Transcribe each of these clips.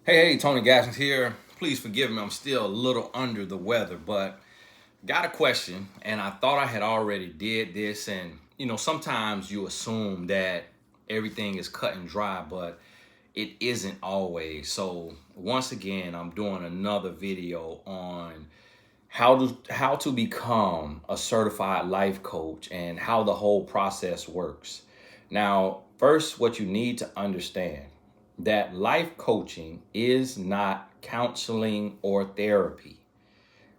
Hey, Tony Gaskins here. Please forgive me, I'm still a little under the weather, but got a question, and I thought I had already did this. And sometimes you assume that everything is cut and dry, but it isn't always. So once again, I'm doing another video on how to become a certified life coach and how the whole process works. Now, first, what you need to understand that life coaching is not counseling or therapy.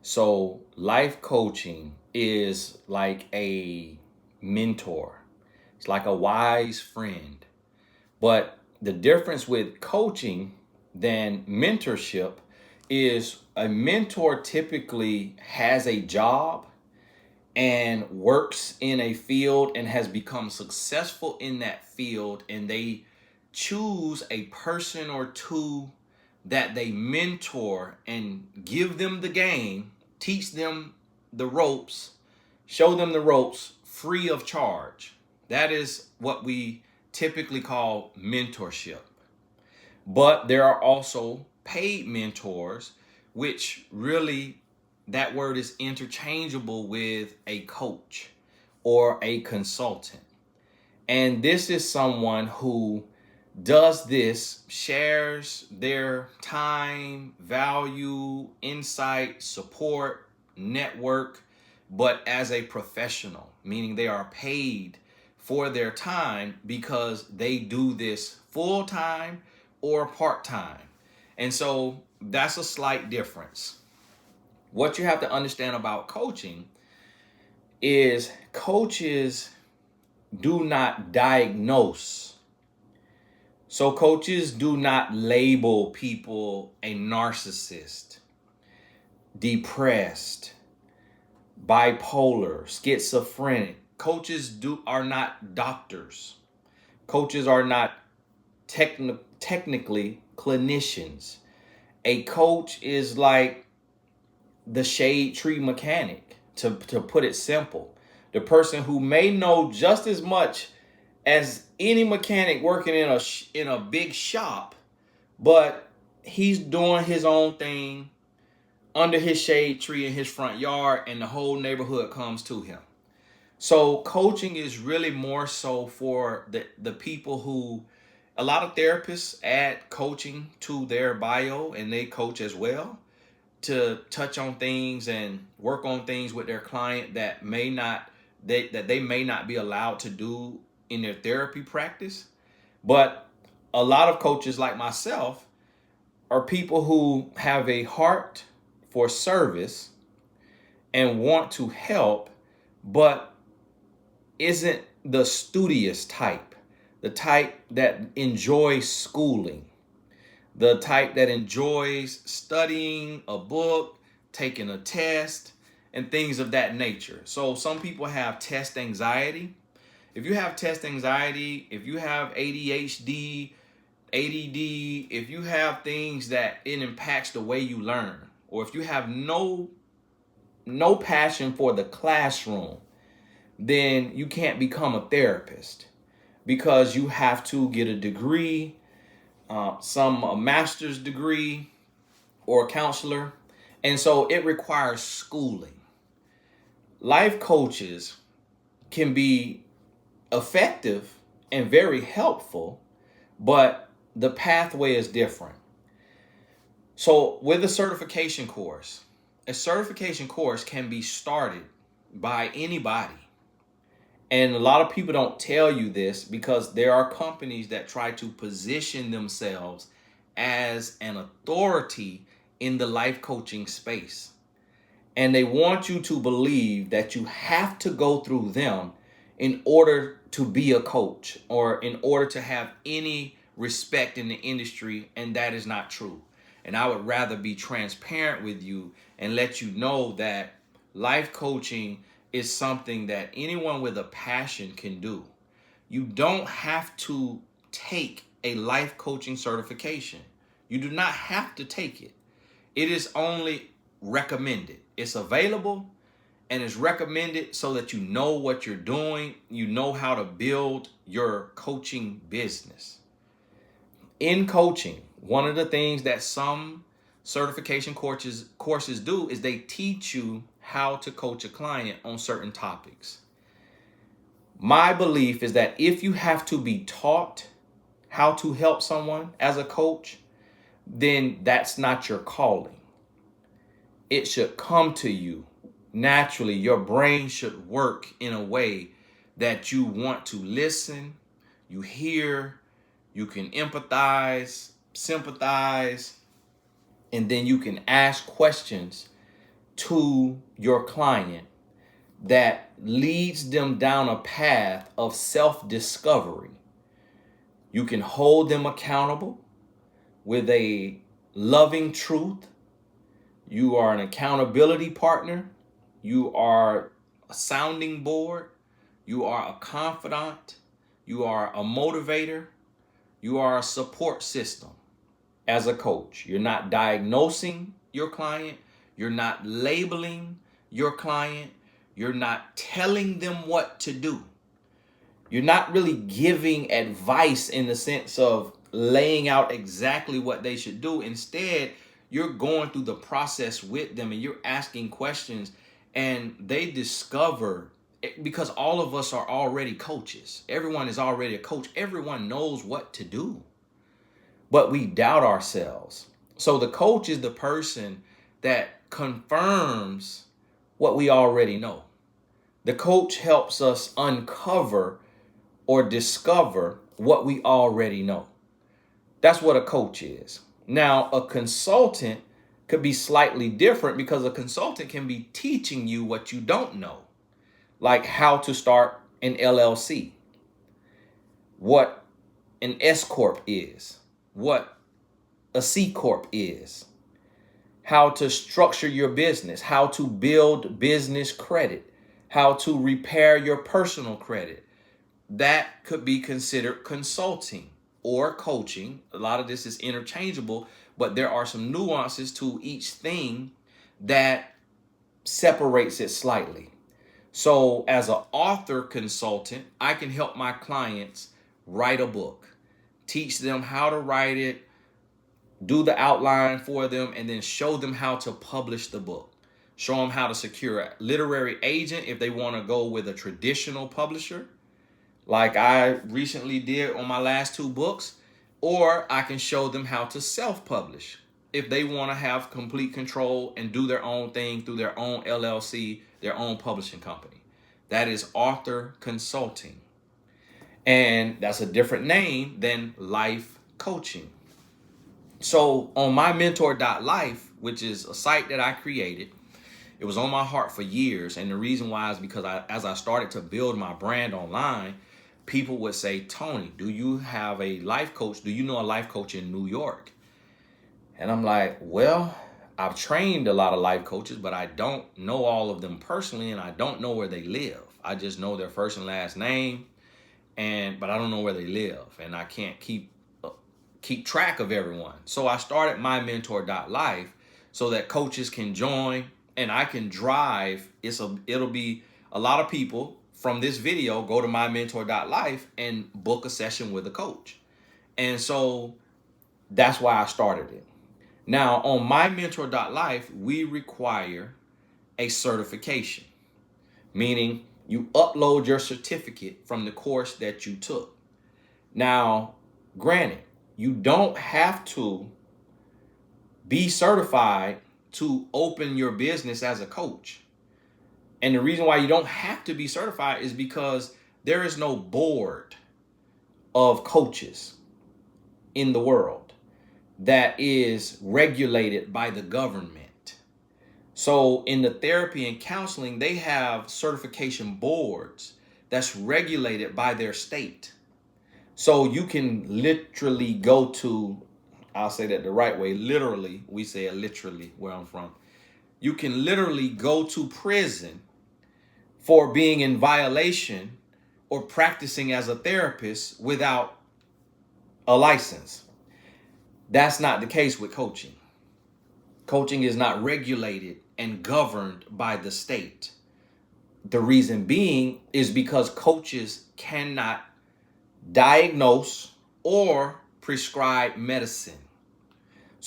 So, life coaching is like a mentor. It's like a wise friend. But the difference with coaching than mentorship is a mentor typically has a job and works in a field and has become successful in that field, and they choose a person or two that they mentor and give them the game, teach them the ropes, show them the ropes free of charge. That is what we typically call mentorship. But there are also paid mentors, which really that word is interchangeable with a coach or a consultant. And this is someone who does this, shares their time, value, insight, support, network, but as a professional, meaning they are paid for their time because they do this full time or part time. And so that's a slight difference. What you have to understand about coaching is coaches do not diagnose. So coaches do not label people a narcissist, depressed, bipolar, schizophrenic. Coaches are not doctors. Coaches are not technically clinicians. A coach is like the shade tree mechanic, to put it simple. The person who may know just as much as any mechanic working in a big shop, but he's doing his own thing under his shade tree in his front yard, and the whole neighborhood comes to him. So coaching is really more so for the people who, a lot of therapists add coaching to their bio and they coach as well, to touch on things and work on things with their client that they may not be allowed to do in their therapy practice. But a lot of coaches like myself are people who have a heart for service and want to help, but isn't the studious type, the type that enjoys schooling, the type that enjoys studying a book, taking a test, and things of that nature. So some people have test anxiety. If you have test anxiety, if you have ADHD, ADD, if you have things that it impacts the way you learn, or if you have no passion for the classroom, then you can't become a therapist, because you have to get a degree, a master's degree, or a counselor. And so it requires schooling. Life coaches can be effective and very helpful, but the pathway is different. So with a certification course can be started by anybody. And a lot of people don't tell you this because there are companies that try to position themselves as an authority in the life coaching space. And they want you to believe that you have to go through them in order to be a coach or in order to have any respect in the industry. And that is not true. And I would rather be transparent with you and let you know that life coaching is something that anyone with a passion can do. You don't have to take a life coaching certification. You do not have to take it. It is only recommended. It's available and it's recommended so that you know what you're doing. You know how to build your coaching business. In coaching, one of the things that some certification courses do is they teach you how to coach a client on certain topics. My belief is that if you have to be taught how to help someone as a coach, then that's not your calling. It should come to you naturally. Your brain should work in a way that you want to listen, you hear, you can empathize, sympathize, and then you can ask questions to your client that leads them down a path of self-discovery. You can hold them accountable with a loving truth. You are an accountability partner. You are a sounding board. You are a confidant. You are a motivator. You are a support system as a coach. You're not diagnosing your client. You're not labeling your client. You're not telling them what to do. You're not really giving advice in the sense of laying out exactly what they should do. Instead, you're going through the process with them and you're asking questions, and they discover, because all of us are already coaches. Everyone is already a coach. Everyone knows what to do, but we doubt ourselves. So the coach is the person that confirms what we already know. The coach helps us uncover or discover what we already know. That's what a coach is. Now, a consultant could be slightly different, because a consultant can be teaching you what you don't know, like how to start an LLC, what an S Corp is, what a C Corp is, how to structure your business, how to build business credit, how to repair your personal credit. That could be considered consulting or coaching. A lot of this is interchangeable, but there are some nuances to each thing that separates it slightly. So as an author consultant, I can help my clients write a book, teach them how to write it, do the outline for them, and then show them how to publish the book. Show them how to secure a literary agent if they want to go with a traditional publisher, like I recently did on my last 2 books, or I can show them how to self-publish if they want to have complete control and do their own thing through their own LLC, their own publishing company. That is author consulting. And that's a different name than life coaching. So on MyMentor.life, which is a site that I created, it was on my heart for years. And the reason why is because as I started to build my brand online, people would say, Tony, do you have a life coach? Do you know a life coach in New York? And I'm like, well, I've trained a lot of life coaches, but I don't know all of them personally, and I don't know where they live. I just know their first and last name, but I don't know where they live, and I can't keep track of everyone. So I started MyMentor.life so that coaches can join, and I can drive. It'll be a lot of people from this video go to MyMentor.life and book a session with a coach. And so that's why I started it. Now on MyMentor.life, we require a certification, meaning you upload your certificate from the course that you took. Now, granted, you don't have to be certified to open your business as a coach. And the reason why you don't have to be certified is because there is no board of coaches in the world that is regulated by the government. So in the therapy and counseling, they have certification boards that's regulated by their state. So you can literally go to, I'll say that the right way, literally, we say it literally where I'm from. You can literally go to prison for being in violation or practicing as a therapist without a license. That's not the case with coaching. Coaching is not regulated and governed by the state. The reason being is because coaches cannot diagnose or prescribe medicine.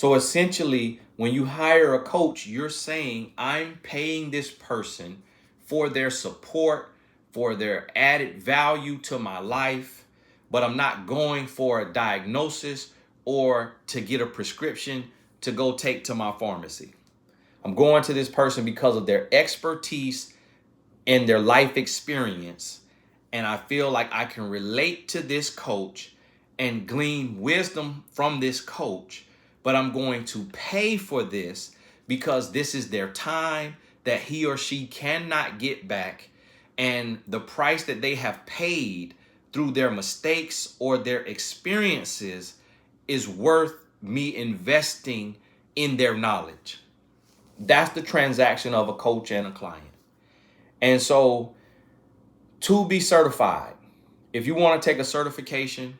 So essentially, when you hire a coach, you're saying, I'm paying this person for their support, for their added value to my life, but I'm not going for a diagnosis or to get a prescription to go take to my pharmacy. I'm going to this person because of their expertise and their life experience. And I feel like I can relate to this coach and glean wisdom from this coach, but I'm going to pay for this because this is their time that he or she cannot get back. And the price that they have paid through their mistakes or their experiences is worth me investing in their knowledge. That's the transaction of a coach and a client. And so to be certified, if you want to take a certification,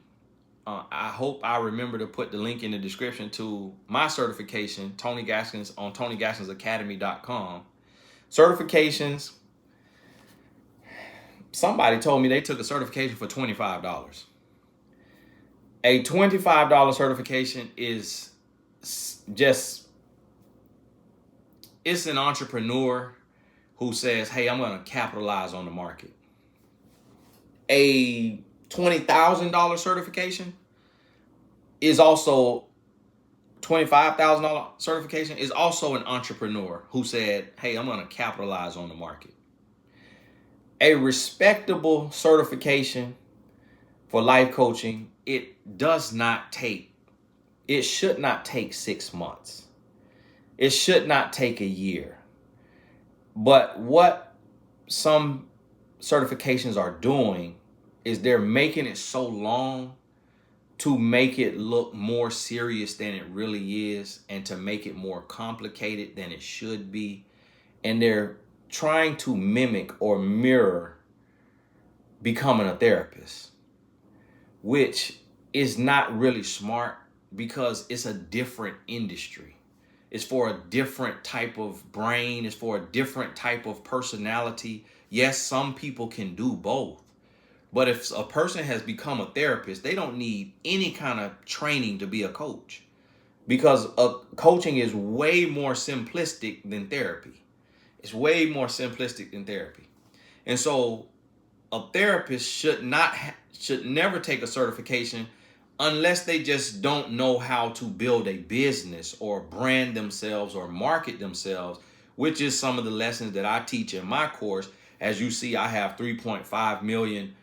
I hope I remember to put the link in the description to my certification, Tony Gaskins, on TonyGaskinsAcademy.com. Certifications, somebody told me they took a certification for $25. A $25 certification is just, it's an entrepreneur who says, hey, I'm going to capitalize on the market. A $20,000 certification is also $25,000 certification is also an entrepreneur who said, hey, I'm going to capitalize on the market. A respectable certification for life coaching, it should not take 6 months. It should not take a year. But what some certifications are doing is they're making it so long to make it look more serious than it really is and to make it more complicated than it should be. And they're trying to mimic or mirror becoming a therapist, which is not really smart because it's a different industry. It's for a different type of brain. It's for a different type of personality. Yes, some people can do both. But if a person has become a therapist, they don't need any kind of training to be a coach, because coaching is way more simplistic than therapy. It's way more simplistic than therapy. And so a therapist should never take a certification unless they just don't know how to build a business or brand themselves or market themselves, which is some of the lessons that I teach in my course. As you see, I have 3.5 million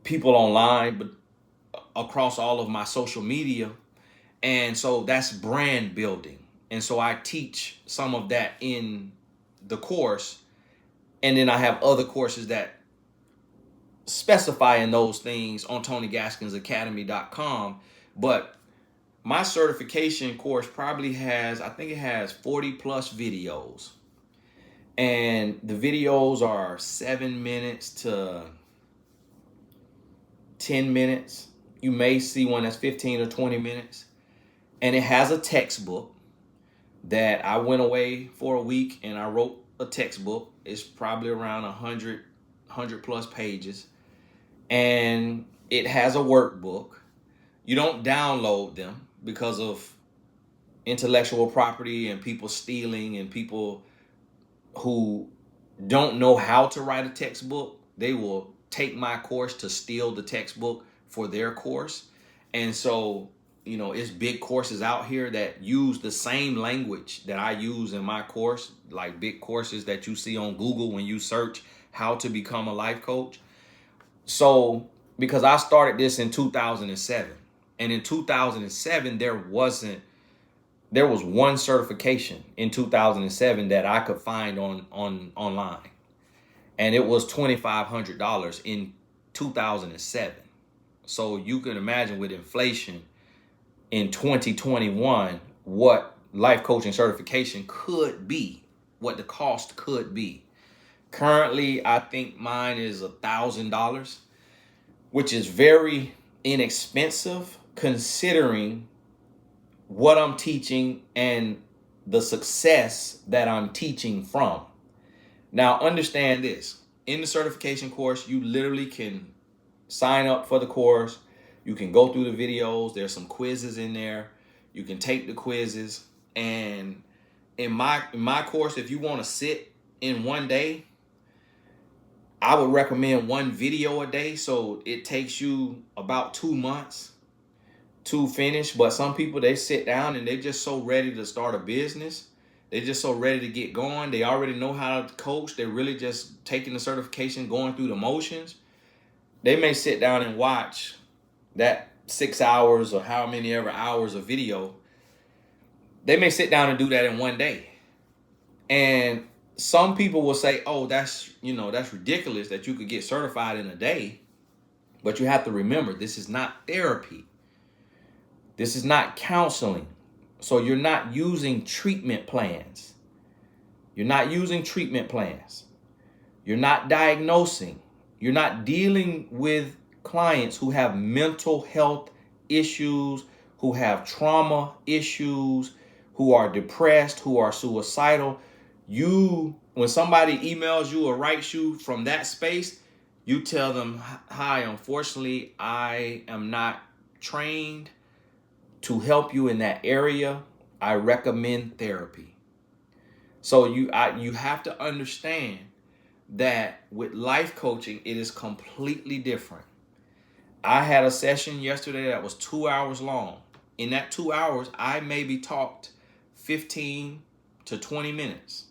people online, but across all of my social media. And so that's brand building. And so I teach some of that in the course. And then I have other courses that specify in those things on TonyGaskinsAcademy.com. But my certification course probably has, I think it has 40 plus videos. And the videos are 7 minutes to 10 minutes. You may see one that's 15 or 20 minutes. And it has a textbook that I went away for a week and I wrote a textbook. It's probably around 100 plus pages. And it has a workbook. You don't download them because of intellectual property and people stealing and people who don't know how to write a textbook. They will take my course to steal the textbook for their course. And so, it's big courses out here that use the same language that I use in my course, like big courses that you see on Google when you search how to become a life coach. So, because I started this in 2007, and in 2007, there was one certification in 2007 that I could find online. And it was $2,500 in 2007. So you can imagine with inflation in 2021, what life coaching certification could be, what the cost could be. Currently, I think mine is $1,000, which is very inexpensive considering what I'm teaching and the success that I'm teaching from. Now, understand this. In the certification course, you literally can sign up for the course. You can go through the videos. There's some quizzes in there. You can take the quizzes. And in my course, if you want to sit in one day, I would recommend one video a day. So it takes you about 2 months to finish. But some people, they sit down and they're just so ready to start a business. They're just so ready to get going. They already know how to coach. They're really just taking the certification, going through the motions. They may sit down and watch that 6 hours or how many ever hours of video. They may sit down and do that in one day. And some people will say, oh, that's ridiculous that you could get certified in a day. But you have to remember, this is not therapy. This is not counseling. So you're not using treatment plans. You're not using treatment plans. You're not diagnosing. You're not dealing with clients who have mental health issues, who have trauma issues, who are depressed, who are suicidal. When somebody emails you or writes you from that space, you tell them, hi, unfortunately, I am not trained to help you in that area. I recommend therapy. So you have to understand that with life coaching, it is completely different. I had a session yesterday that was 2 hours long. In that 2 hours, I maybe talked 15 to 20 minutes.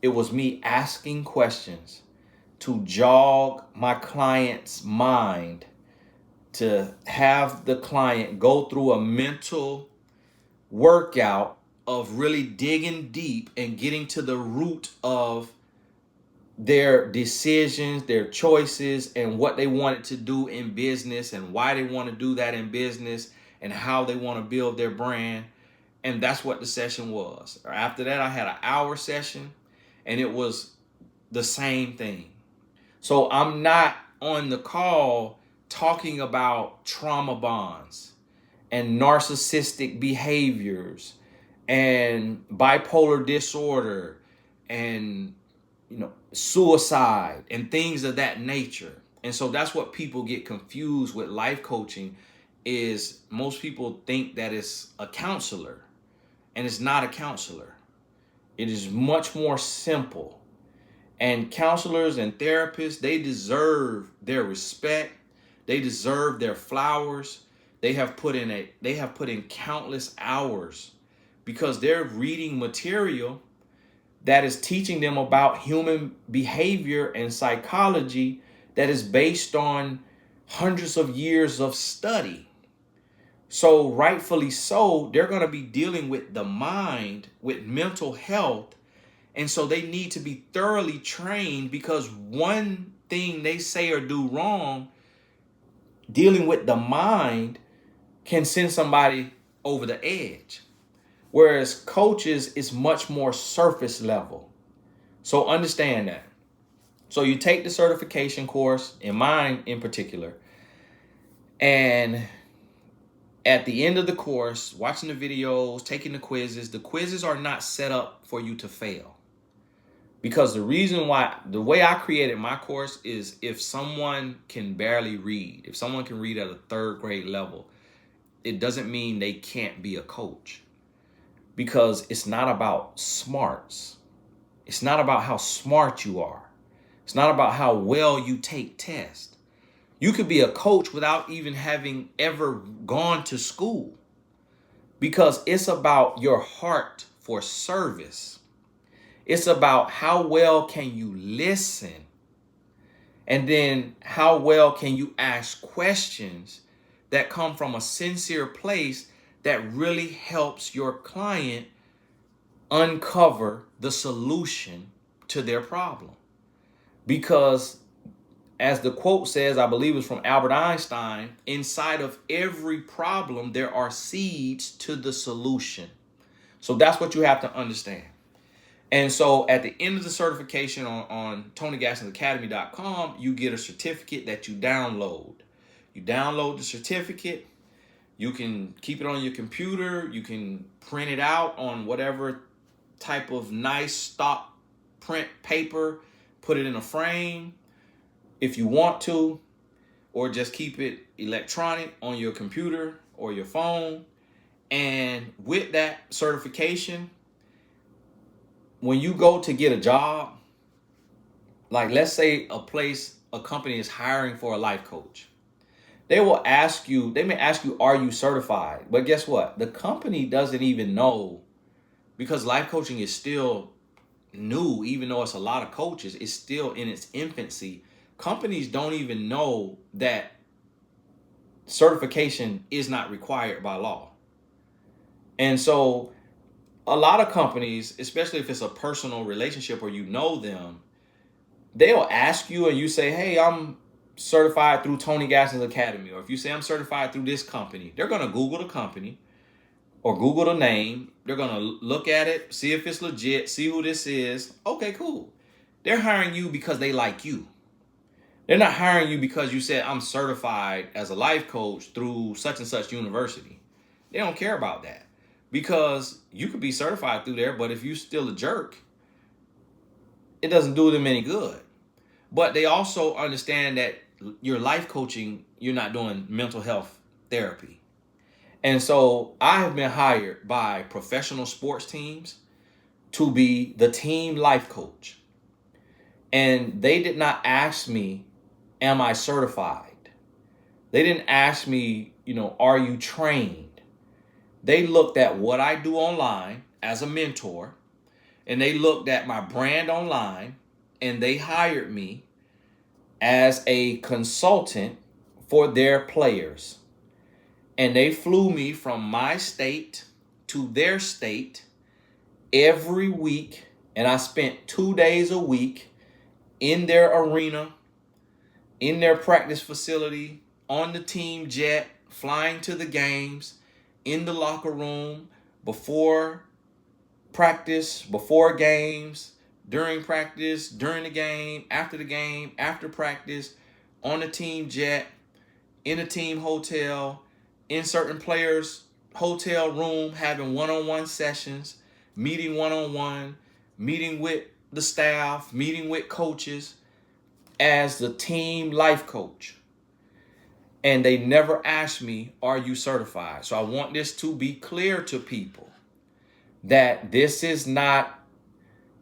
It was me asking questions to jog my client's mind, to have the client go through a mental workout of really digging deep and getting to the root of their decisions, their choices, and what they wanted to do in business and why they want to do that in business and how they want to build their brand. And that's what the session was. After that, I had an hour session and it was the same thing. So I'm not on the call talking about trauma bonds and narcissistic behaviors and bipolar disorder and suicide and things of that nature. And so that's what people get confused with life coaching, is most people think that it's a counselor, and it's not a counselor. It is much more simple. And counselors and therapists, they deserve their respect. They deserve their flowers. They have put in countless hours because they're reading material that is teaching them about human behavior and psychology that is based on hundreds of years of study. So rightfully so, they're going to be dealing with the mind, with mental health. And so they need to be thoroughly trained, because one thing they say or do wrong dealing with the mind can send somebody over the edge. Whereas coaches is much more surface level. So understand that. So you take the certification course, in mine in particular, and at the end of the course, watching the videos, taking the quizzes are not set up for you to fail. Because the way I created my course is, if someone can barely read, if someone can read at a 3rd grade level, it doesn't mean they can't be a coach. Because it's not about smarts. It's not about how smart you are. It's not about how well you take tests. You could be a coach without even having ever gone to school, because it's about your heart for service. It's about how well can you listen, and then how well can you ask questions that come from a sincere place that really helps your client uncover the solution to their problem. Because as the quote says, I believe it's from Albert Einstein, inside of every problem, there are seeds to the solution. So that's what you have to understand. And so at the end of the certification on TonyGassinsAcademy.com, you get a certificate that you download. You download the certificate. You can keep it on your computer. You can print it out on whatever type of nice stock print paper, put it in a frame if you want to, or just keep it electronic on your computer or your phone. And with that certification, when you go to get a job, like let's say a company is hiring for a life coach. They may ask you, are you certified? But guess what? The company doesn't even know, because life coaching is still new, even though it's a lot of coaches, it's still in its infancy. Companies don't even know that certification is not required by law. And so a lot of companies, especially if it's a personal relationship or you know them, they'll ask you and you say, hey, I'm certified through Tony Gasson's Academy. Or if you say I'm certified through this company, they're going to Google the company or Google the name. They're going to look at it, see if it's legit, see who this is. Okay, cool. They're hiring you because they like you. They're not hiring you because you said I'm certified as a life coach through such and such university. They don't care about that, because you could be certified through there, but if you're still a jerk, it doesn't do them any good. But they also understand that you're life coaching, you're not doing mental health therapy. And so I have been hired by professional sports teams to be the team life coach. And they did not ask me, am I certified? They didn't ask me, are you trained? They looked at what I do online as a mentor, and they looked at my brand online, and they hired me as a consultant for their players. And they flew me from my state to their state every week. And I spent 2 days a week in their arena, in their practice facility, on the team jet, flying to the games, in the locker room, before practice, before games, during practice, during the game, after practice, on the team jet, in a team hotel, in certain players' hotel room, having one-on-one sessions, meeting one-on-one, meeting with the staff, meeting with coaches as the team life coach. And they never asked me, are you certified? So I want this to be clear to people that this is not,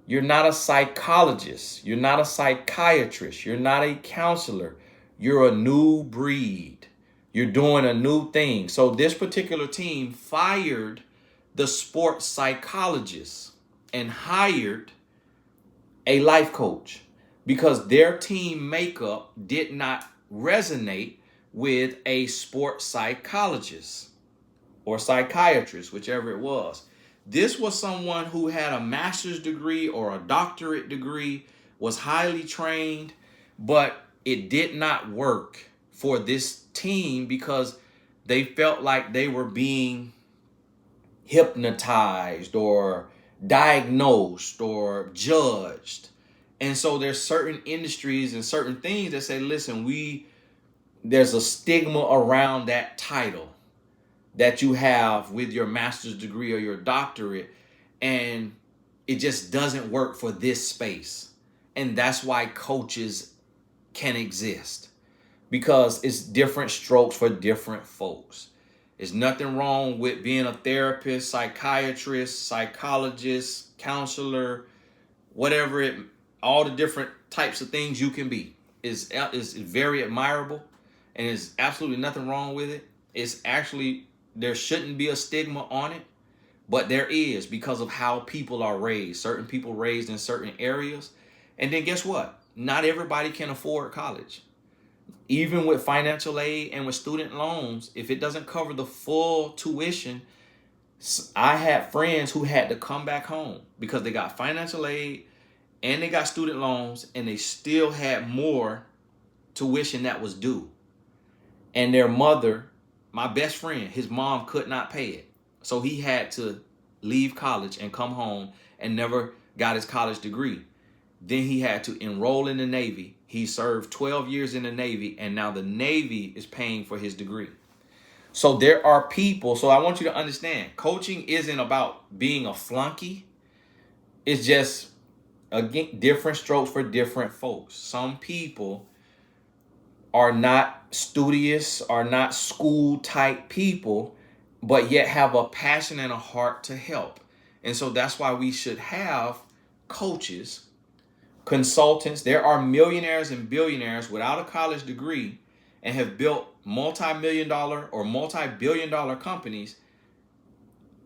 you're not a psychologist, you're not a psychiatrist, you're not a counselor, you're a new breed. You're doing a new thing. So this particular team fired the sports psychologist and hired a life coach because their team makeup did not resonate with a sports psychologist or psychiatrist, whichever it was. This was someone who had a master's degree or a doctorate degree, was highly trained, but it did not work for this team because they felt like they were being hypnotized or diagnosed or judged. And so there's certain industries and certain things that say, listen, there's a stigma around that title that you have with your master's degree or your doctorate, and it just doesn't work for this space. And that's why coaches can exist, because it's different strokes for different folks. There's nothing wrong with being a therapist, psychiatrist, psychologist, counselor, all the different types of things you can be is very admirable, and there's absolutely nothing wrong with it. It's actually, there shouldn't be a stigma on it, but there is, because of how people are raised. Certain people raised in certain areas. And then guess what? Not everybody can afford college. Even with financial aid and with student loans, if it doesn't cover the full tuition, I had friends who had to come back home because they got financial aid and they got student loans, and they still had more tuition that was due. And their mother, my best friend, his mom could not pay it. So he had to leave college and come home and never got his college degree. Then he had to enroll in the Navy. He served 12 years in the Navy, and now the Navy is paying for his degree. So there are people, so I want you to understand, coaching isn't about being a flunky. It's just, again, different strokes for different folks. Some people are not studious, are not school type people, but yet have a passion and a heart to help. And so that's why we should have coaches, consultants. There are millionaires and billionaires without a college degree and have built multi-million-dollar or multi-billion-dollar companies.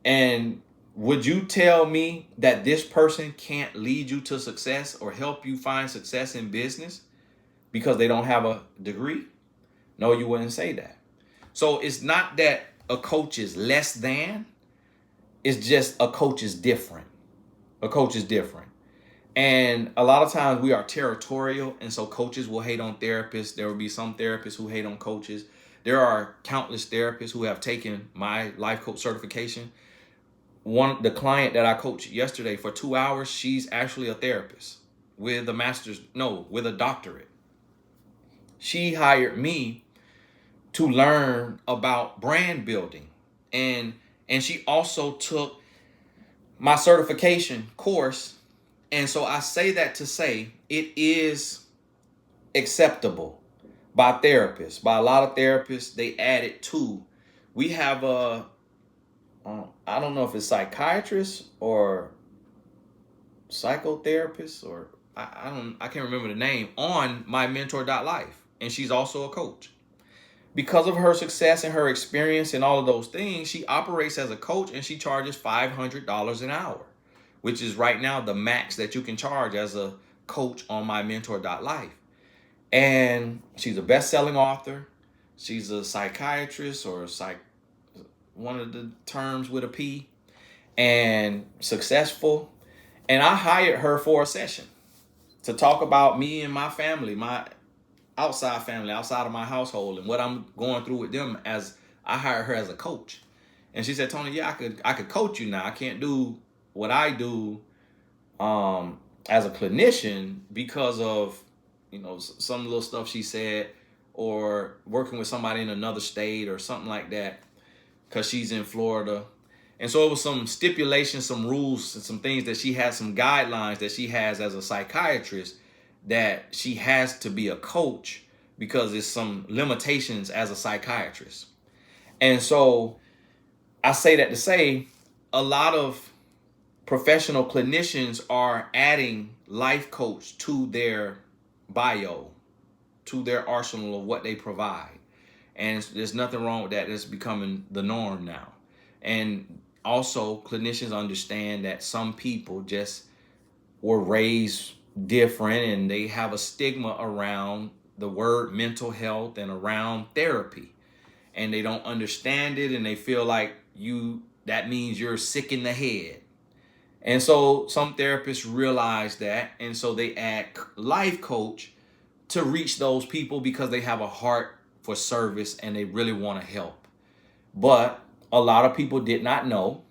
And would you tell me that this person can't lead you to success or help you find success in business because they don't have a degree? No, you wouldn't say that. So it's not that a coach is less than, it's just a coach is different. A coach is different. And a lot of times we are territorial, and so coaches will hate on therapists. There will be some therapists who hate on coaches. There are countless therapists who have taken my life coach certification. The client that I coached yesterday for 2 hours, she's actually a therapist with a doctorate. She hired me to learn about brand building, and she also took my certification course. And so I say that to say it is acceptable by therapists, by a lot of therapists. They add it to. We have I don't know if it's psychiatrists or psychotherapists, or I can't remember the name, on MyMentor.life, and she's also a coach. Because of her success and her experience and all of those things, she operates as a coach, and she charges $500 an hour, which is right now the max that you can charge as a coach on MyMentor.life. And she's a best-selling author. She's a psychiatrist, or one of the terms with a P, and successful. And I hired her for a session to talk about me and my family, my outside family, outside of my household, and what I'm going through with them. As I hired her as a coach. And she said, Tony, yeah, I could coach you now. I can't do what I do as a clinician because of, some little stuff she said, or working with somebody in another state or something like that, because she's in Florida. And so it was some stipulations, some rules, and some things that she had, some guidelines that she has as a psychiatrist, that she has to be a coach because there's some limitations as a psychiatrist. And so I say that to say a lot of professional clinicians are adding life coach to their bio, to their arsenal of what they provide. And there's nothing wrong with that. It's becoming the norm now. And also clinicians understand that some people just were raised different, and they have a stigma around the word mental health and around therapy, and they don't understand it, and they feel like that means you're sick in the head. And so some therapists realize that, and so they add life coach to reach those people because they have a heart for service and they really want to help. But a lot of people did not know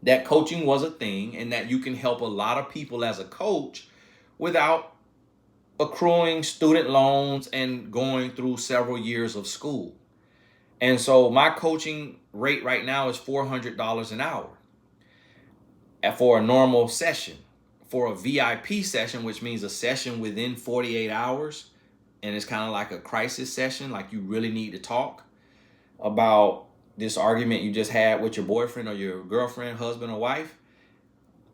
that coaching was a thing, and that you can help a lot of people as a coach without accruing student loans and going through several years of school. And so my coaching rate right now is $400 an hour for a normal session. For a VIP session, which means a session within 48 hours, and it's kind of like a crisis session, like you really need to talk about this argument you just had with your boyfriend or your girlfriend, husband or wife.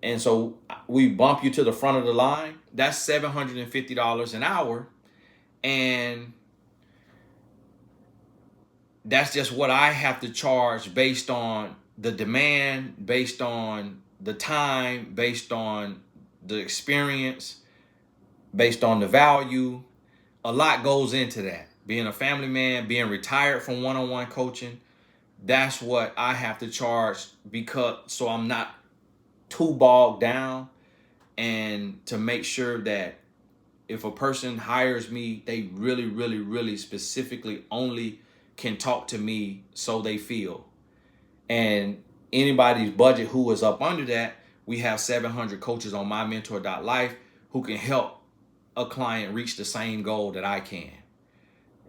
And so we bump you to the front of the line. That's $750 an hour. And that's just what I have to charge based on the demand, based on the time, based on the experience, based on the value. A lot goes into that. Being a family man, being retired from one-on-one coaching, that's what I have to charge, so I'm not too bogged down, and to make sure that if a person hires me, they really, really, really specifically only can talk to me so they feel. And anybody's budget who is up under that, we have 700 coaches on MyMentor.life who can help a client reach the same goal that I can.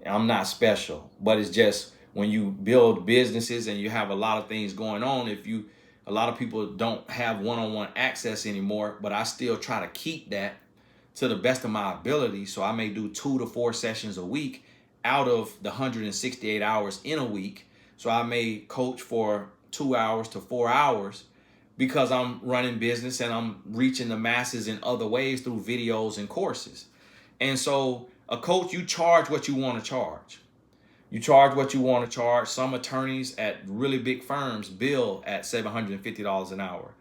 I'm not special, but it's just when you build businesses and you have a lot of things going on, a lot of people don't have one-on-one access anymore, but I still try to keep that to the best of my ability. So I may do 2 to 4 sessions a week out of the 168 hours in a week. So I may coach for 2 hours to 4 hours because I'm running business and I'm reaching the masses in other ways through videos and courses. And so a coach, you charge what you want to charge. You charge what you want to charge. Some attorneys at really big firms bill at $750 an hour.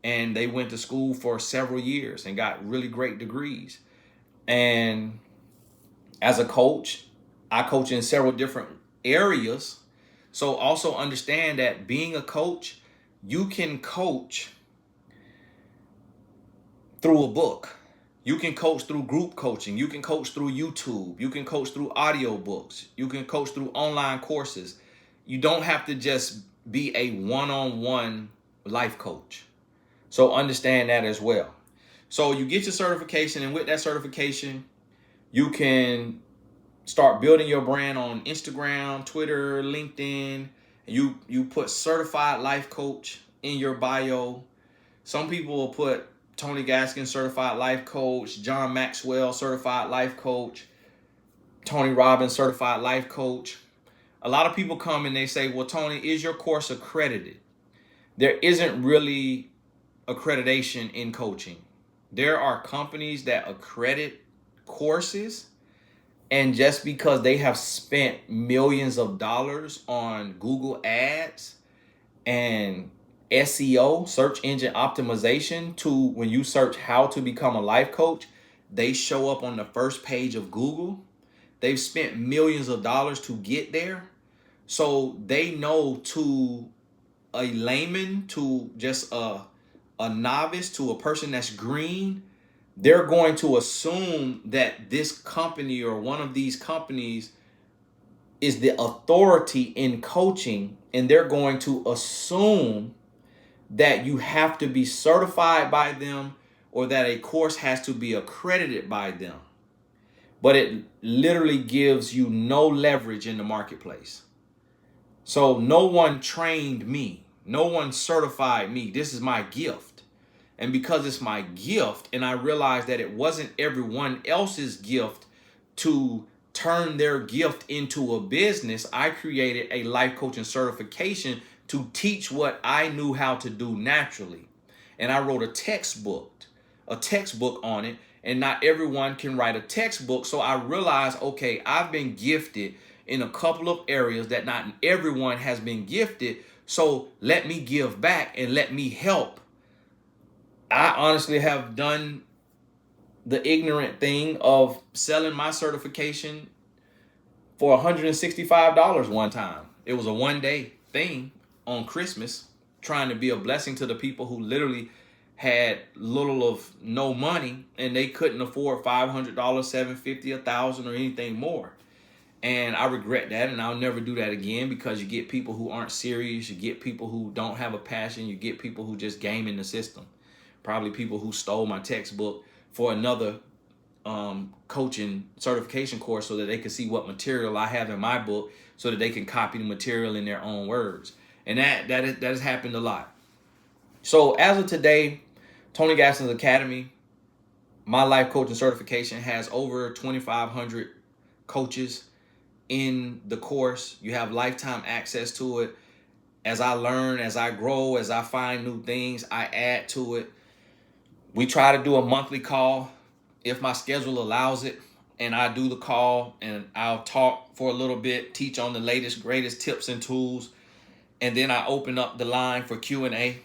And they went to school for several years and got really great degrees. And as a coach, I coach in several different areas. So also understand that being a coach, you can coach through a book. You can coach through group coaching. You can coach through YouTube. You can coach through audiobooks. You can coach through online courses. You don't have to just be a one-on-one life coach. So understand that as well. So you get your certification, and with that certification, you can start building your brand on Instagram, Twitter, LinkedIn. You put certified life coach in your bio. Some people will put Tony Gaskin, certified life coach, John Maxwell, certified life coach, Tony Robbins, certified life coach. A lot of people come and they say, well, Tony, is your course accredited? There isn't really accreditation in coaching. There are companies that accredit courses, and just because they have spent millions of dollars on Google ads and SEO, search engine optimization, to when you search how to become a life coach, they show up on the first page of Google. They've spent millions of dollars to get there. So they know, to a layman, to just a novice, to a person that's green, they're going to assume that this company or one of these companies is the authority in coaching, and they're going to assume that you have to be certified by them or that a course has to be accredited by them. But it literally gives you no leverage in the marketplace. So no one trained me. No one certified me. This is my gift. And because it's my gift, and I realized that it wasn't everyone else's gift to turn their gift into a business, I created a life coaching certification to teach what I knew how to do naturally. And I wrote a textbook on it, and not everyone can write a textbook. So I realized, okay, I've been gifted in a couple of areas that not everyone has been gifted. So let me give back and let me help. I honestly have done the ignorant thing of selling my certification for $165 one time. It was a one-day thing on Christmas, trying to be a blessing to the people who literally had little of no money, and they couldn't afford $500, $750, $1,000, or anything more. And I regret that, and I'll never do that again, because you get people who aren't serious, you get people who don't have a passion, you get people who just game in the system. Probably people who stole my textbook for another coaching certification course so that they can see what material I have in my book, so that they can copy the material in their own words. And that has happened a lot. So as of today, Tony Gaskin's Academy, my life coaching certification, has over 2,500 coaches in the course. You have lifetime access to it. As I learn, as I grow, as I find new things, I add to it. We try to do a monthly call if my schedule allows it, and I do the call, and I'll talk for a little bit, teach on the latest, greatest tips and tools, and then I open up the line for Q&A.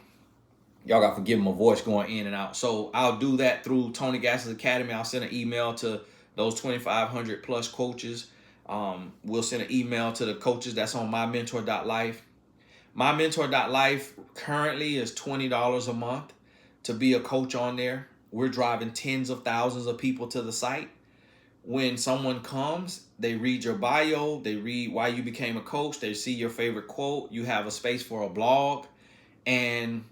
Y'all got to forgive my voice going in and out. So I'll do that through Tony Gaskin's Academy. I'll send an email to those 2,500 plus coaches. We'll send an email to the coaches that's on MyMentor.life. MyMentor.life currently is $20 a month to be a coach on there. We're driving tens of thousands of people to the site. When someone comes, they read your bio, they read why you became a coach, they see your favorite quote, you have a space for a blog, and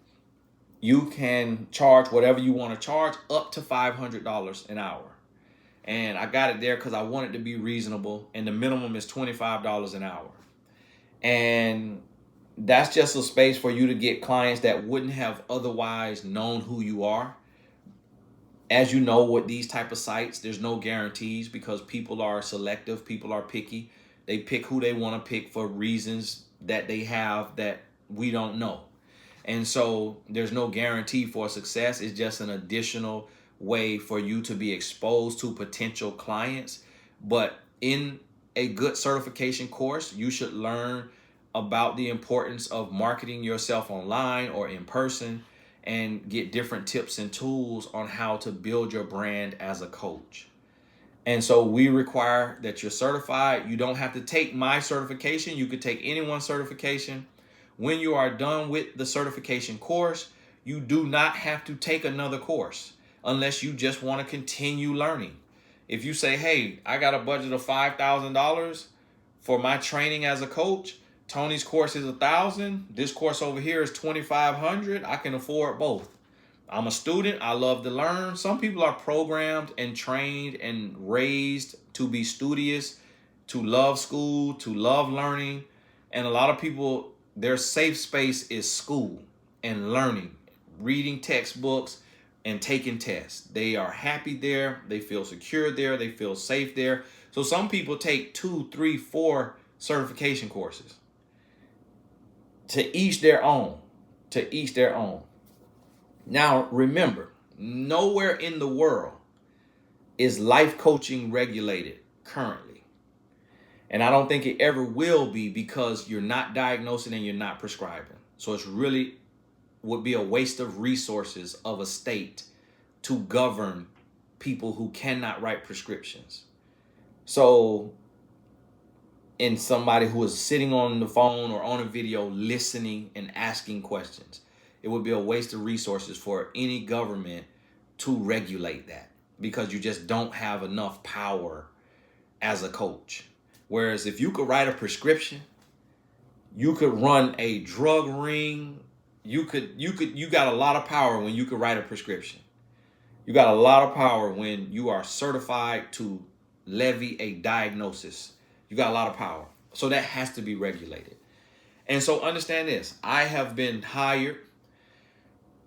you can charge whatever you want to charge, up to $500 an hour. And I got it there because I want it to be reasonable, and the minimum is $25 an hour. And that's just a space for you to get clients that wouldn't have otherwise known who you are. As you know, with these type of sites, there's no guarantees, because people are selective, people are picky. They pick who they want to pick for reasons that they have that we don't know. And so there's no guarantee for success. It's just an additional way for you to be exposed to potential clients. But in a good certification course, you should learn about the importance of marketing yourself online or in person and get different tips and tools on how to build your brand as a coach. And so we require that you're certified. You don't have to take my certification. You could take anyone's certification. When you are done with the certification course, you do not have to take another course unless you just want to continue learning. If you say, hey, I got a budget of $5,000 for my training as a coach, Tony's course is $1,000. This course over here is $2,500. I can afford both. I'm a student. I love to learn. Some people are programmed and trained and raised to be studious, to love school, to love learning. And a lot of people, their safe space is school and learning, reading textbooks and taking tests. They are happy there. They feel secure there. They feel safe there. So some people take 2, 3, 4 certification courses. To each their own. To each their own. Now, remember, nowhere in the world is life coaching regulated currently. And I don't think it ever will be, because you're not diagnosing and you're not prescribing. So it's really would be a waste of resources of a state to govern people who cannot write prescriptions. So, in somebody who is sitting on the phone or on a video listening and asking questions, it would be a waste of resources for any government to regulate that, because you just don't have enough power as a coach. Whereas if you could write a prescription, you could run a drug ring, you got a lot of power when you could write a prescription. You got a lot of power when you are certified to levy a diagnosis. You got a lot of power. So that has to be regulated. And so understand this, I have been hired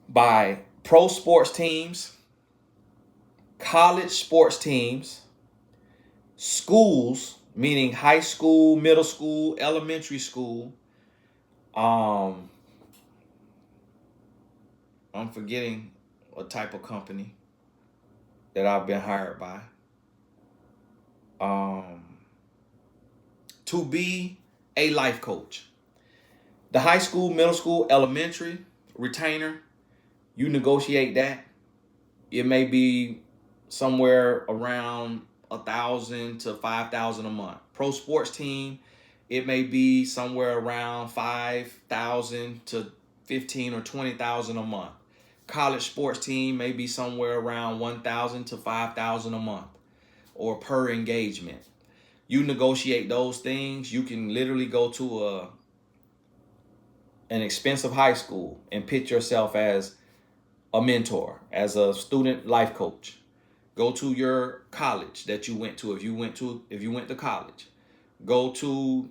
by pro sports teams, college sports teams, schools, meaning high school, middle school, elementary school. I'm forgetting a type of company that I've been hired by. To be a life coach. The high school, middle school, elementary retainer, you negotiate that. It may be somewhere around $1,000 to $5,000 a month. Pro sports team, it may be somewhere around $5,000 to $15,000 or $20,000 a month. College sports team may be somewhere around $1,000 to $5,000 a month or per engagement. You negotiate those things. You can literally go to an expensive high school and pitch yourself as a mentor, as a student life coach. Go to your college that you went to, if you went to college. Go to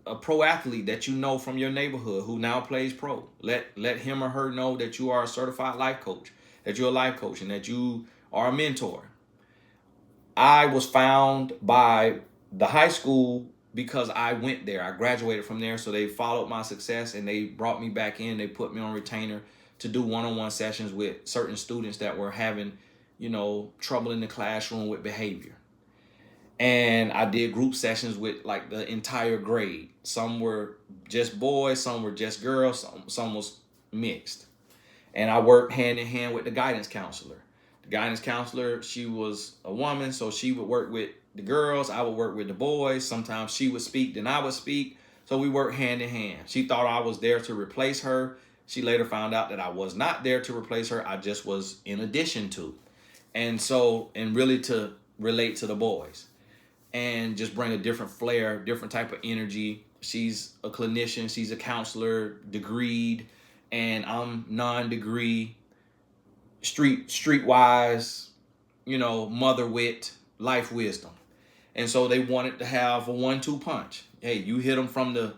a pro athlete that you know from your neighborhood who now plays pro. Let him or her know that you are a certified life coach, that you're a life coach, and that you are a mentor. I was found by the high school because I went there. I graduated from there, so they followed my success and they brought me back in. They put me on retainer to do one-on-one sessions with certain students that were having, trouble in the classroom with behavior. And I did group sessions with like the entire grade. Some were just boys, some were just girls, some was mixed. And I worked hand in hand with the guidance counselor. The guidance counselor, she was a woman, so she would work with the girls. I would work with the boys. Sometimes she would speak, then I would speak. So we worked hand in hand. She thought I was there to replace her. She later found out that I was not there to replace her. I just was in addition to. And really to relate to the boys and just bring a different flair, different type of energy. She's a clinician. She's a counselor, degreed, and I'm non-degree, streetwise, mother wit, life wisdom. And so they wanted to have a 1-2 punch. Hey, you hit them from the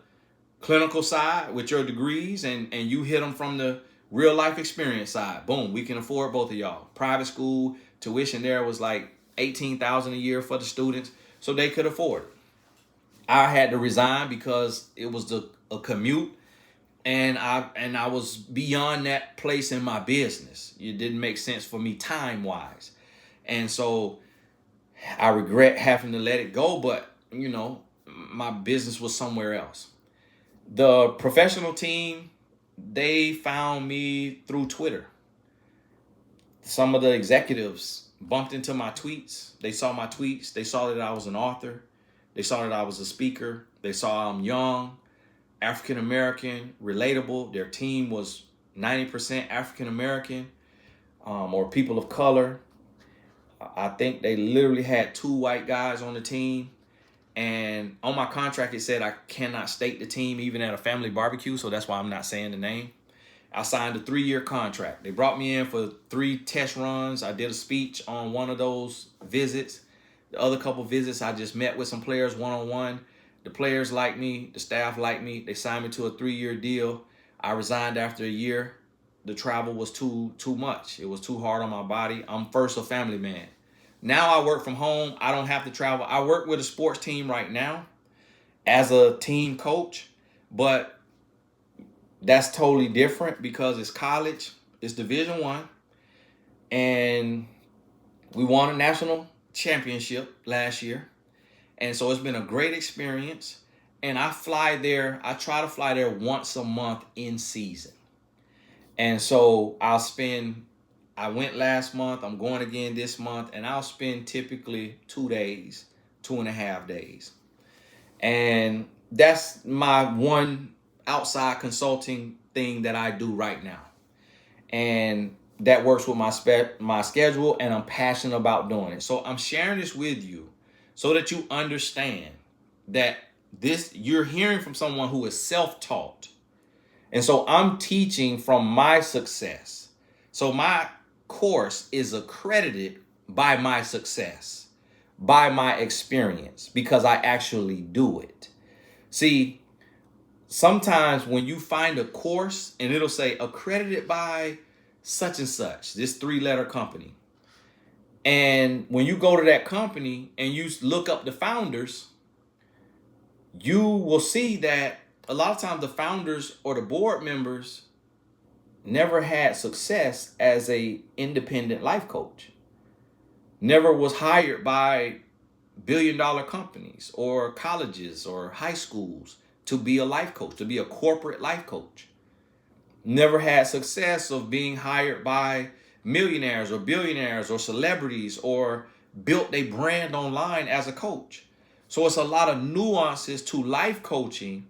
clinical side with your degrees, and you hit them from the real life experience side. Boom, we can afford both of y'all. Private school tuition there was like $18,000 a year for the students, so they could afford it. I had to resign because it was a commute, and I was beyond that place in my business. It didn't make sense for me time wise, and so I regret having to let it go. But my business was somewhere else. The professional team, they found me through Twitter. Some of the executives bumped into my tweets. They saw my tweets. They saw that I was an author. They saw that I was a speaker. They saw I'm young, African American, relatable. Their team was 90% African American, or people of color. I think they literally had 2 white guys on the team. And on my contract, it said I cannot state the team even at a family barbecue. So that's why I'm not saying the name. I signed a 3-year contract. They brought me in for 3 test runs. I did a speech on one of those visits. The other couple visits, I just met with some players one-on-one. The players liked me. The staff liked me. They signed me to a 3-year deal. I resigned after a year. The travel was too much. It was too hard on my body. I'm first a family man. Now I work from home. I don't have to travel. I work with a sports team right now as a team coach, but that's totally different because it's college. It's Division I, and we won a national championship last year. And so it's been a great experience. And I fly there. I try to fly there once a month in season. And so I went last month. I'm going again this month. And I'll spend typically 2 days, 2.5 days. And that's my one outside consulting thing that I do right now. And that works with my schedule, and I'm passionate about doing it. So I'm sharing this with you so that you understand that you're hearing from someone who is self-taught. And so I'm teaching from my success. So my course is accredited by my success, by my experience, because I actually do it. See, sometimes when you find a course and it'll say accredited by such and such, this 3-letter company. And when you go to that company and you look up the founders, you will see that a lot of times the founders or the board members never had success as a independent life coach. Never was hired by billion-dollar companies or colleges or high schools to be a life coach, to be a corporate life coach. Never had success of being hired by millionaires or billionaires or celebrities or built a brand online as a coach. So it's a lot of nuances to life coaching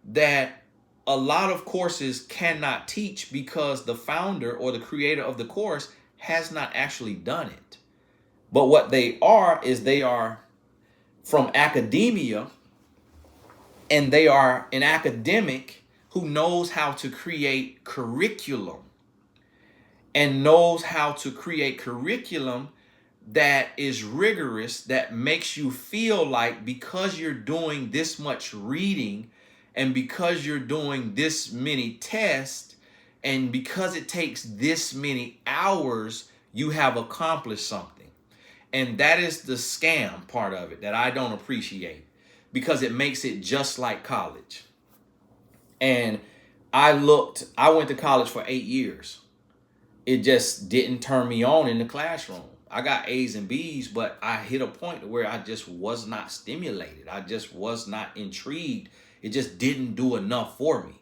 that a lot of courses cannot teach because the founder or the creator of the course has not actually done it. But what they are is they are from academia, and they are an academic who knows how to create curriculum and knows how to create curriculum that is rigorous, that makes you feel like because you're doing this much reading and because you're doing this many tests and because it takes this many hours, you have accomplished something. And that is the scam part of it that I don't appreciate, because it makes it just like college. And I went to college for 8 years. It just didn't turn me on in the classroom. I got A's and B's, but I hit a point where I just was not stimulated. I just was not intrigued. It just didn't do enough for me.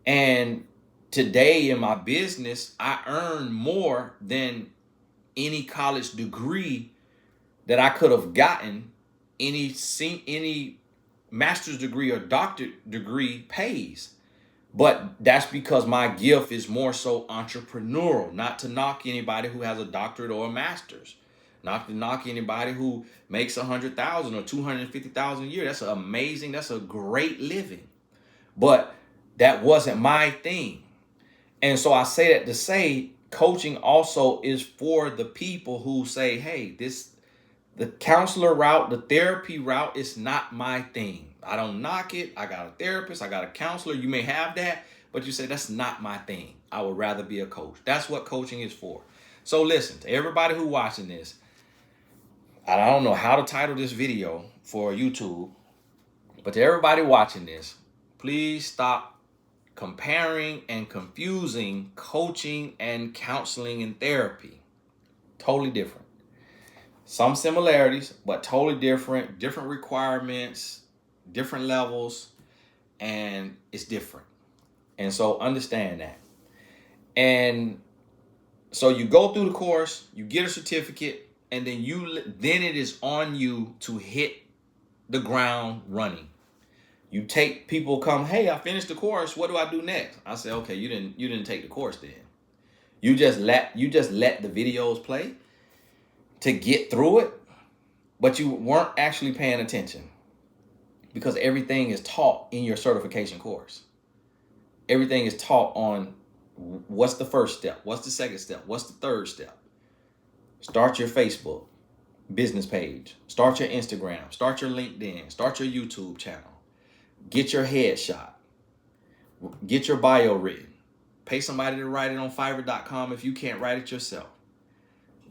And today in my business, I earn more than any college degree that I could have gotten. Any master's degree or doctorate degree pays. But that's because my gift is more so entrepreneurial. Not to knock anybody who has a doctorate or a master's. Not to knock anybody who makes 100,000 or 250,000 a year. That's amazing. That's a great living. But that wasn't my thing. And so I say that to say coaching also is for the people who say, hey, the counselor route, the therapy route is not my thing. I don't knock it. I got a therapist. I got a counselor. You may have that, but you say that's not my thing. I would rather be a coach. That's what coaching is for. So listen, to everybody who watching this, I don't know how to title this video for YouTube, But to everybody watching this, please stop comparing and confusing coaching and counseling and therapy. Totally different. Some similarities, but totally different. Different requirements, different levels, and it's different. And so understand that. And so you go through the course, you get a certificate, and then it is on you to hit the ground running. You take people come, hey, I finished the course. What do I do next? I say, okay, you didn't take the course then. You just let the videos play to get through it, but you weren't actually paying attention because everything is taught in your certification course. Everything is taught on what's the first step, what's the second step, what's the third step. Start your Facebook business page, start your Instagram, start your LinkedIn, start your YouTube channel. Get your headshot. Get your bio written. Pay somebody to write it on Fiverr.com if you can't write it yourself.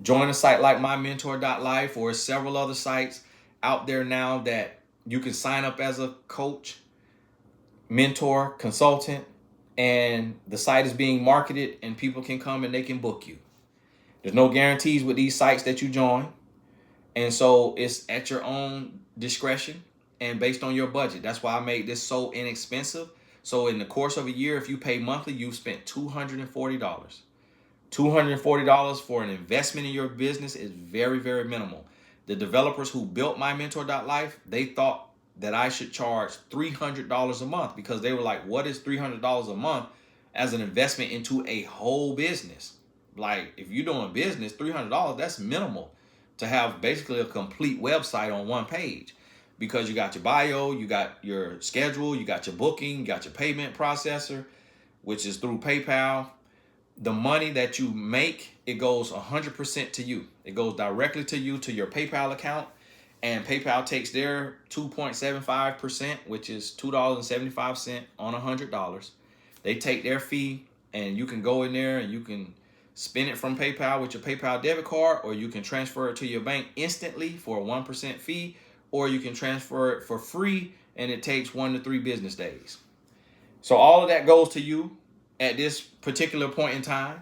Join a site like MyMentor.life, or several other sites out there now that you can sign up as a coach, mentor, consultant, and the site is being marketed and people can come and they can book you. There's no guarantees with these sites that you join. And so it's at your own discretion and based on your budget. That's why I made this so inexpensive. So in the course of a year, if you pay monthly, you've spent $240. $240 for an investment in your business is very, very minimal. The developers who built MyMentor.life, they thought that I should charge $300 a month because they were like, what is $300 a month as an investment into a whole business? Like, if you're doing business, $300, that's minimal to have basically a complete website on one page, because you got your bio, you got your schedule, you got your booking, you got your payment processor, which is through PayPal. The money that you make, it goes 100% to you. It goes directly to you, to your PayPal account, and PayPal takes their 2.75%, which is $2.75 on $100. They take their fee, and you can go in there and you can spend it from PayPal with your PayPal debit card, or you can transfer it to your bank instantly for a 1% fee, or you can transfer it for free and it takes 1 to 3 business days. So all of that goes to you at this particular point in time.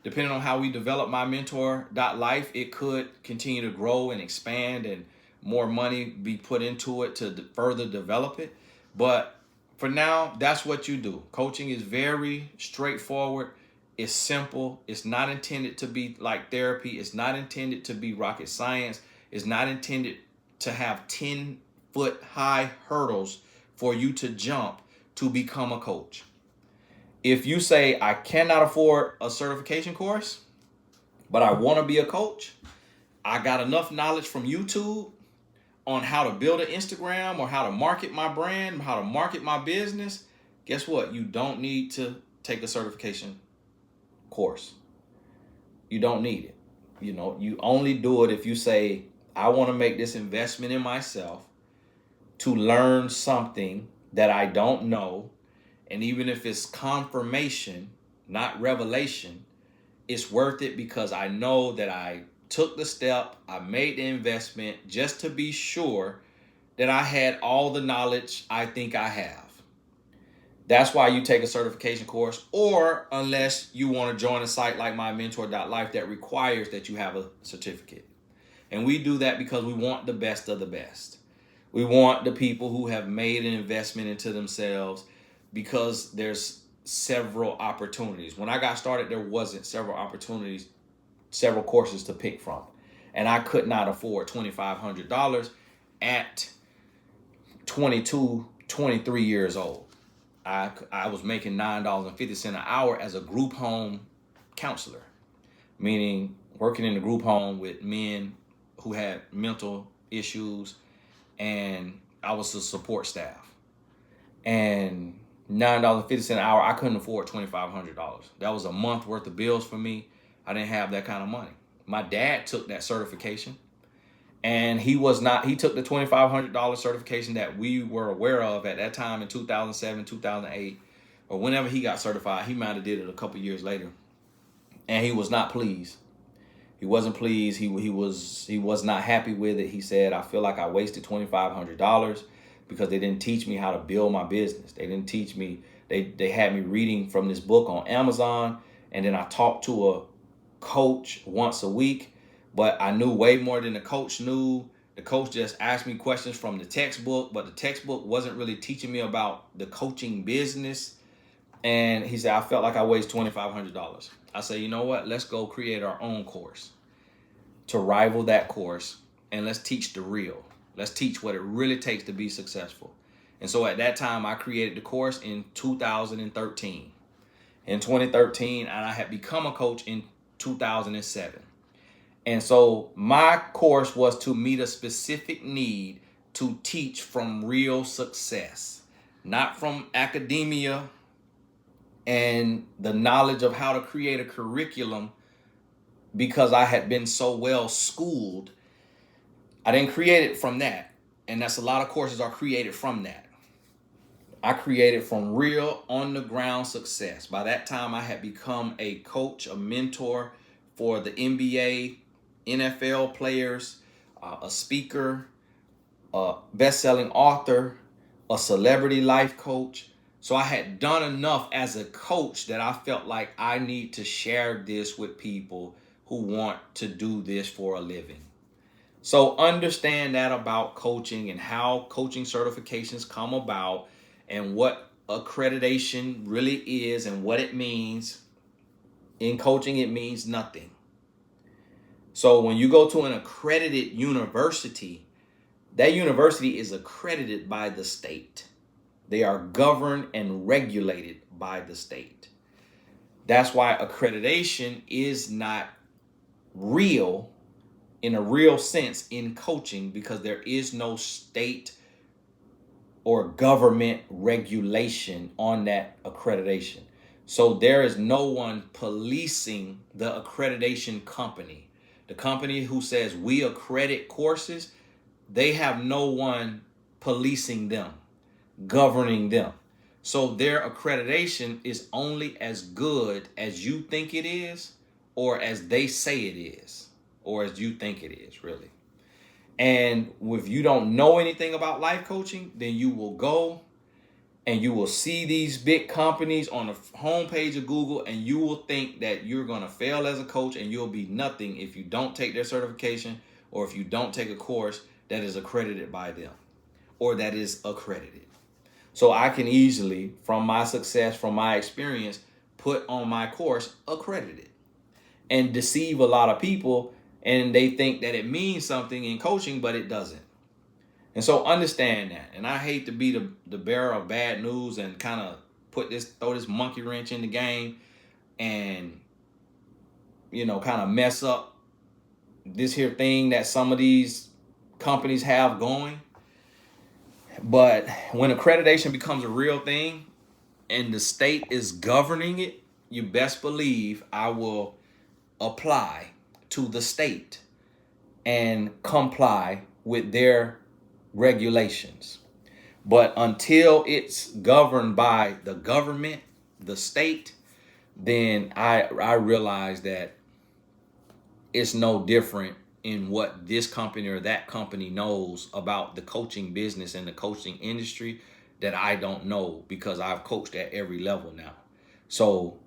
Depending on how we develop MyMentor.life, it could continue to grow and expand and more money be put into it to further develop it. But for now, that's what you do. Coaching is very straightforward. It's simple. It's not intended to be like therapy. It's not intended to be rocket science. It's not intended to have 10-foot high hurdles for you to jump to become a coach. If you say, I cannot afford a certification course, but I want to be a coach, I got enough knowledge from YouTube on how to build an Instagram or how to market my brand, how to market my business, guess what? You don't need to take a certification course. You don't need it. You only do it if you say, I want to make this investment in myself to learn something that I don't know. And even if it's confirmation, not revelation, it's worth it because I know that I took the step, I made the investment just to be sure that I had all the knowledge I think I have. That's why you take a certification course, or unless you want to join a site like MyMentor.life that requires that you have a certificate. And we do that because we want the best of the best. We want the people who have made an investment into themselves, because there's several opportunities. When I got started, there wasn't several opportunities, several courses to pick from. And I could not afford $2,500 at 22, 23 years old. I was making $9.50 an hour as a group home counselor, meaning working in a group home with men who had mental issues, and I was the support staff. And $9.50 an hour, I couldn't afford $2,500. That was a month worth of bills for me. I didn't have that kind of money. My dad took that certification, and he took the $2,500 certification that we were aware of at that time in 2007, 2008, or whenever he got certified. He might have did it a couple years later, and he was not pleased. He wasn't pleased. He was not happy with it. He said, I feel like I wasted $2,500 because they didn't teach me how to build my business. They didn't teach me. They had me reading from this book on Amazon, and then I talked to a coach once a week, but I knew way more than the coach knew. The coach just asked me questions from the textbook, but the textbook wasn't really teaching me about the coaching business. And he said, I felt like I wasted $2,500. I said, you know what? Let's go create our own course to rival that course, and let's teach the real. Let's teach what it really takes to be successful. And so at that time, I created the course in 2013. In 2013, and I had become a coach in 2007. And so my course was to meet a specific need to teach from real success, not from academia and the knowledge of how to create a curriculum because I had been so well schooled. I didn't create it from that. And that's a lot of courses are created from that. I created from real on the ground success. By that time, I had become a coach, a mentor for the NBA, NFL players, a speaker, a best-selling author, a celebrity life coach. So I had done enough as a coach that I felt like I need to share this with people who want to do this for a living. So understand that about coaching and how coaching certifications come about and what accreditation really is and what it means. In coaching, it means nothing. So when you go to an accredited university, that university is accredited by the state. They are governed and regulated by the state. That's why accreditation is not real in a real sense in coaching, because there is no state or government regulation on that accreditation. So there is no one policing the accreditation company. The company who says we accredit courses, they have no one policing them, governing them. So their accreditation is only as good as you think it is, or as they say it is, or as you think it is, really. And if you don't know anything about life coaching, then you will go and you will see these big companies on the homepage of Google, and you will think that you're going to fail as a coach and you'll be nothing if you don't take their certification or if you don't take a course that is accredited by them or that is accredited. So I can easily, from my success, from my experience, put on my course accredited and deceive a lot of people, and they think that it means something in coaching, but it doesn't. And so understand that. And I hate to be the bearer of bad news and kind of throw this monkey wrench in the game and, kind of mess up this here thing that some of these companies have going. But when accreditation becomes a real thing and the state is governing it, you best believe I will apply to the state and comply with their regulations. But until it's governed by the government, the state, then I realize that it's no different in what this company or that company knows about the coaching business and the coaching industry that I don't know, because I've coached at every level now. So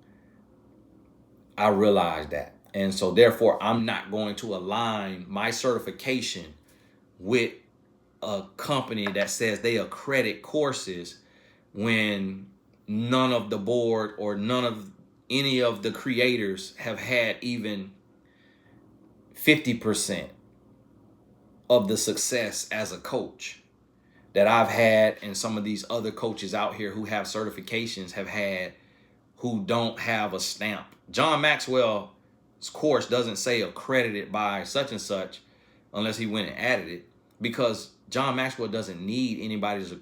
I realize that. And so therefore, I'm not going to align my certification with a company that says they accredit courses when none of the board or none of any of the creators have had even 50% of the success as a coach that I've had, and some of these other coaches out here who have certifications have had, who don't have a stamp. John Maxwell's course doesn't say accredited by such and such unless he went and added it, because John Maxwell doesn't need anybody's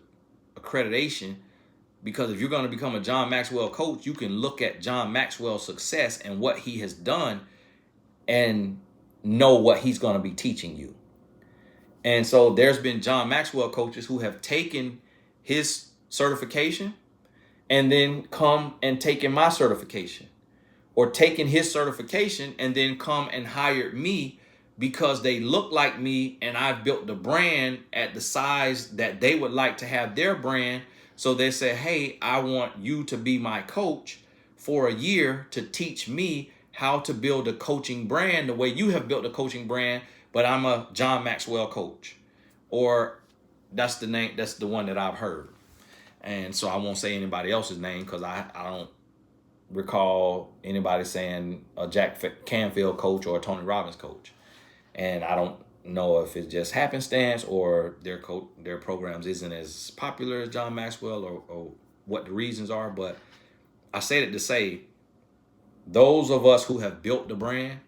accreditation. Because if you're going to become a John Maxwell coach, you can look at John Maxwell's success and what he has done and know what he's going to be teaching you. And so there's been John Maxwell coaches who have taken his certification and then come and taken my certification, or taken his certification and then come and hired me because they look like me and I've built the brand at the size that they would like to have their brand. So they say, hey, I want you to be my coach for a year to teach me how to build a coaching brand the way you have built a coaching brand, but I'm a John Maxwell coach. Or that's the name, that's the one that I've heard. And so I won't say anybody else's name because I don't recall anybody saying a Jack Canfield coach or a Tony Robbins coach. And I don't know if it's just happenstance or their programs isn't as popular as John Maxwell, or what the reasons are. But I said it to say, those of us who have built the brand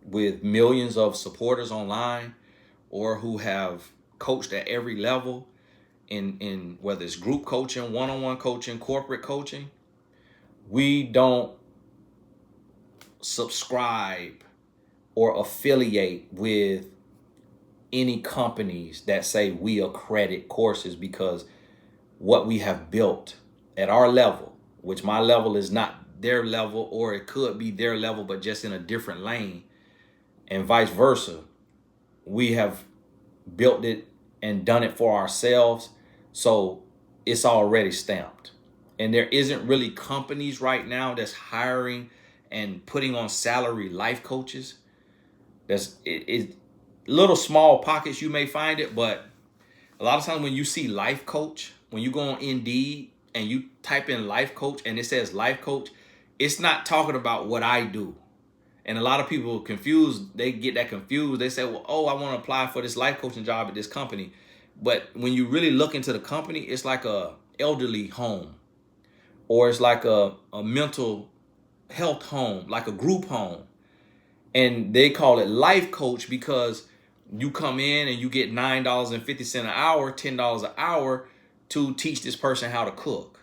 with millions of supporters online, or who have coached at every level in whether it's group coaching, one-on-one coaching, corporate coaching, we don't subscribe or affiliate with any companies that say we accredit courses, because what we have built at our level, which my level is not their level, or it could be their level but just in a different lane, and vice versa, we have built it and done it for ourselves. So it's already stamped. And there isn't really companies right now that's hiring and putting on salary life coaches. There's little small pockets you may find it, but a lot of times when you see life coach, when you go on Indeed and you type in life coach and it says life coach, it's not talking about what I do. And a lot of people confused, they get that confused. They say, well, oh, I want to apply for this life coaching job at this company. But when you really look into the company, it's like a elderly home, or it's like a mental health home, like a group home. And they call it life coach because you come in and you get $9.50 an hour, $10 an hour to teach this person how to cook,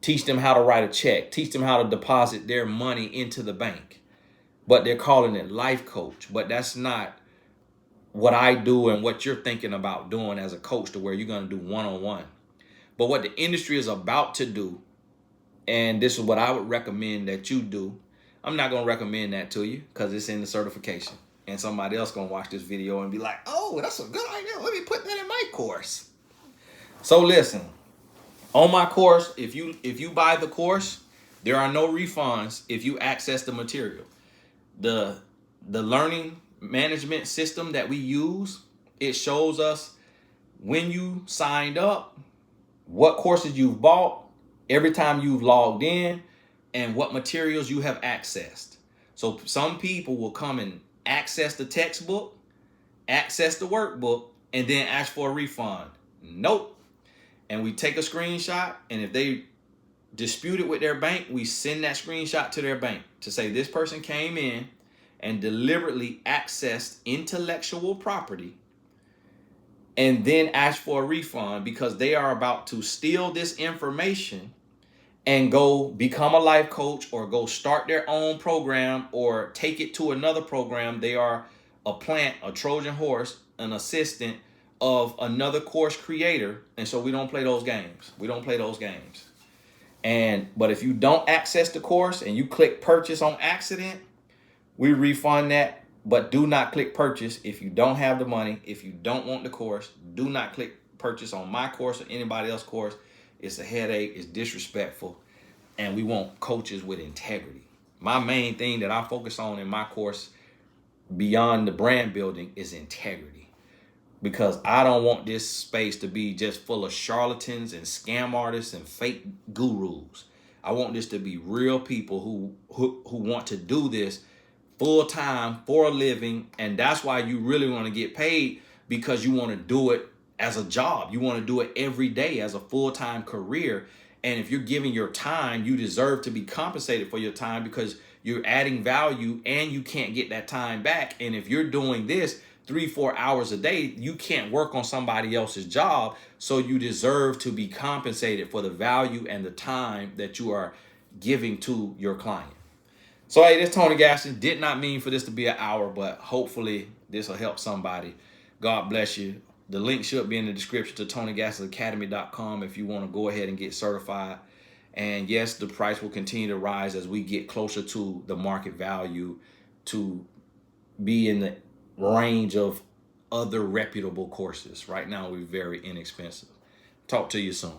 teach them how to write a check, teach them how to deposit their money into the bank. But they're calling it life coach. But that's not what I do and what you're thinking about doing as a coach, to where you're going to do one-on-one. But what the industry is about to do, and this is what I would recommend that you do. I'm not going to recommend that to you because it's in the certification. And somebody else going to watch this video and be like, oh, that's a good idea. Let me put that in my course. So listen, on my course, if you buy the course, there are no refunds if you access the material. The learning management system that we use, it shows us when you signed up, what courses you've bought, every time you've logged in, and what materials you have accessed. So some people will come and access the textbook, access the workbook, and then ask for a refund. Nope. And we take a screenshot, and if they dispute it with their bank, we send that screenshot to their bank to say this person came in and deliberately accessed intellectual property and then asked for a refund because they are about to steal this information and go become a life coach or go start their own program or take it to another program. They are a plant, a Trojan horse, an assistant of another course creator. And so we don't play those games. We don't play those games. But if you don't access the course and you click purchase on accident, we refund that. But do not click purchase if you don't have the money. If you don't want the course, do not click purchase on my course or anybody else's course. It's a headache. It's disrespectful. And we want coaches with integrity. My main thing that I focus on in my course beyond the brand building is integrity. Because I don't want this space to be just full of charlatans and scam artists and fake gurus. I want this to be real people who want to do this full time for a living. And that's why you really want to get paid, because you want to do it as a job. You want to do it every day as a full-time career. And if you're giving your time, you deserve to be compensated for your time, because you're adding value and you can't get that time back. And if you're doing this 3-4 hours a day, you can't work on somebody else's job. So you deserve to be compensated for the value and the time that you are giving to your client. So hey, this Tony Gaston. Did not mean for this to be an hour, but hopefully this will help somebody. God bless you. The link should be in the description to TonyGastonAcademy.com if you want to go ahead and get certified. And yes, the price will continue to rise as we get closer to the market value to be in the range of other reputable courses. Right now, we're very inexpensive. Talk to you soon.